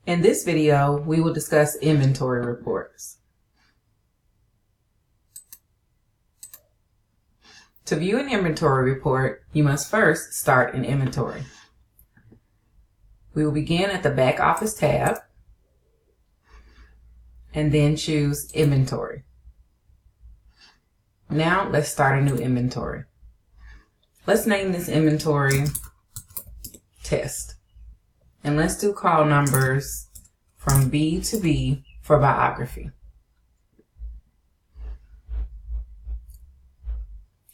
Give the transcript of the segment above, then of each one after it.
In this video, we will discuss inventory reports. To view an inventory report, you must first start an inventory. We will begin at the Back Office tab and then choose Inventory. Now let's start a new inventory. Let's name this inventory Test. And let's do call numbers from B to B for biography.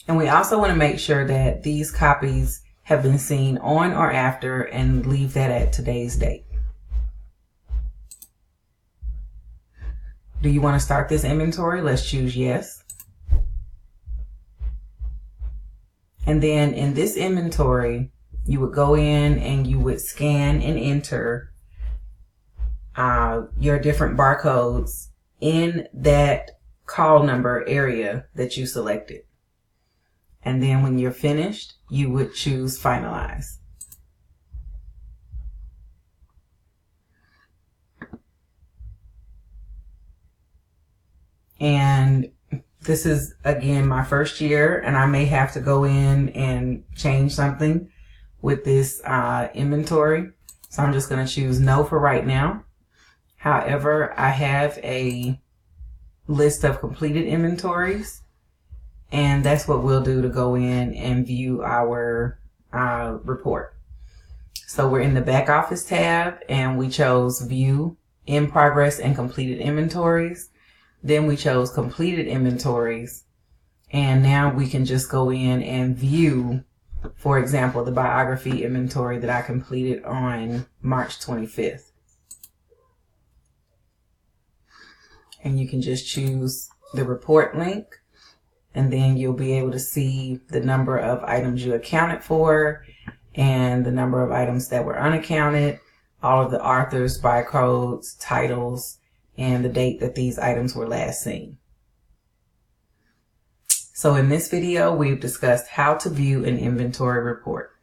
And we also want to make sure that these copies have been seen on or after and leave that at today's date. Do you want to start this inventory? Let's choose yes. And then in this inventory, you would go in and you would scan and enter your different barcodes in that call number area that you selected. And then when you're finished, you would choose Finalize. And this is, again, my first year, and I may have to go in and change something with this inventory. So I'm just going to choose no for right now. However, I have a list of completed inventories, and that's what we'll do to go in and view our report. So we're in the Back Office tab, and we chose View, In Progress, and Completed Inventories. Then we chose Completed Inventories, and now we can just go in and view, for example, the biography inventory that I completed on March 25th. And you can just choose the report link, and then you'll be able to see the number of items you accounted for and the number of items that were unaccounted, all of the authors, barcodes, titles, and the date that these items were last seen. So in this video, we've discussed how to view an inventory report.